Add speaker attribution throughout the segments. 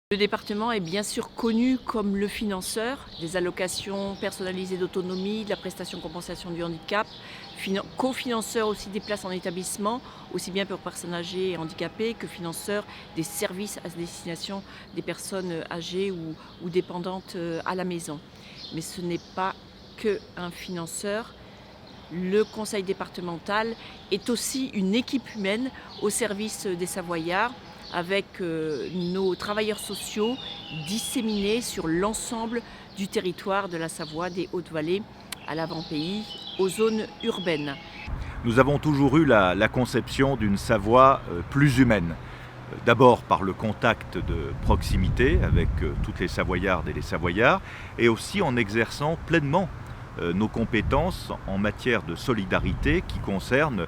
Speaker 1: Le département est bien sûr connu comme le financeur des allocations personnalisées d'autonomie, de la prestation compensation du handicap, cofinanceur aussi des places en établissement, aussi bien pour personnes âgées et handicapées que financeur des services à destination des personnes âgées ou dépendantes à la maison. Mais ce n'est pas qu'un financeur. Le conseil départemental est aussi une équipe humaine au service des Savoyards avec nos travailleurs sociaux disséminés sur l'ensemble du territoire de la Savoie, des Hautes-Vallées à l'avant-pays, aux zones urbaines.
Speaker 2: Nous avons toujours eu la conception d'une Savoie plus humaine. D'abord par le contact de proximité avec toutes les Savoyardes et les Savoyards, et aussi en exerçant pleinement nos compétences en matière de solidarité qui concernent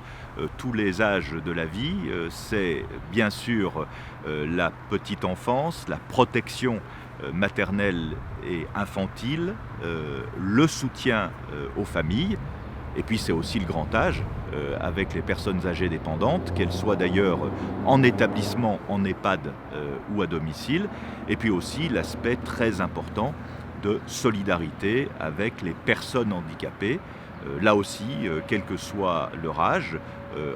Speaker 2: tous les âges de la vie. C'est bien sûr la petite enfance, la protection maternelle et infantile, le soutien aux familles, et puis c'est aussi le grand âge avec les personnes âgées dépendantes, qu'elles soient d'ailleurs en établissement, en EHPAD ou à domicile, et puis aussi l'aspect très important de solidarité avec les personnes handicapées, là aussi, quel que soit leur âge,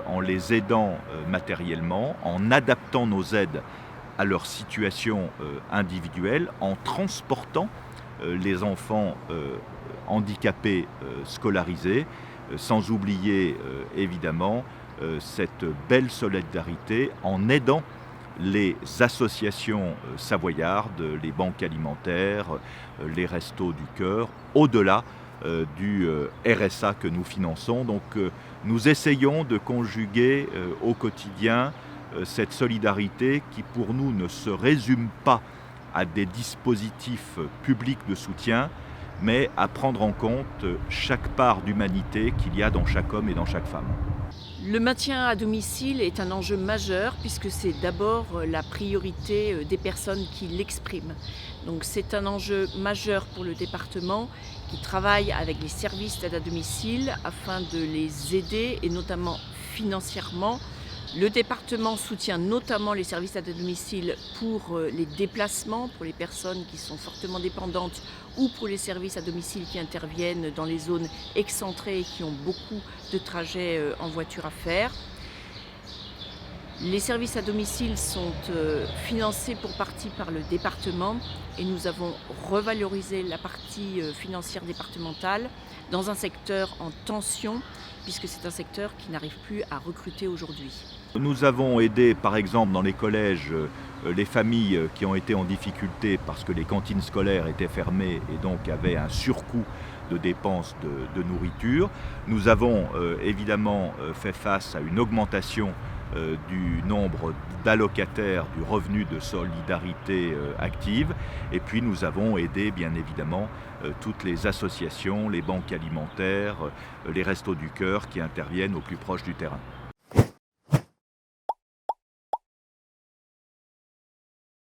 Speaker 2: en les aidant matériellement, en adaptant nos aides à leur situation individuelle, en transportant les enfants handicapés scolarisés, sans oublier évidemment cette belle solidarité en aidant les associations savoyardes, les banques alimentaires, les restos du cœur, au-delà du RSA que nous finançons. Donc nous essayons de conjuguer au quotidien cette solidarité qui pour nous ne se résume pas à des dispositifs publics de soutien, mais à prendre en compte chaque part d'humanité qu'il y a dans chaque homme et dans chaque femme.
Speaker 1: Le maintien à domicile est un enjeu majeur puisque c'est d'abord la priorité des personnes qui l'expriment. Donc c'est un enjeu majeur pour le département qui travaille avec les services d'aide à domicile afin de les aider et notamment financièrement. Le département soutient notamment les services d'aide à domicile pour les déplacements, pour les personnes qui sont fortement dépendantes ou pour les services à domicile qui interviennent dans les zones excentrées et qui ont beaucoup de trajets en voiture à faire. Les services à domicile sont financés pour partie par le département et nous avons revalorisé la partie financière départementale dans un secteur en tension puisque c'est un secteur qui n'arrive plus à recruter aujourd'hui.
Speaker 2: Nous avons aidé par exemple dans les collèges les familles qui ont été en difficulté parce que les cantines scolaires étaient fermées et donc avaient un surcoût de dépenses de nourriture. Nous avons évidemment fait face à une augmentation du nombre d'allocataires du revenu de solidarité active, et puis nous avons aidé bien évidemment toutes les associations, les banques alimentaires, les restos du cœur qui interviennent au plus proche du terrain.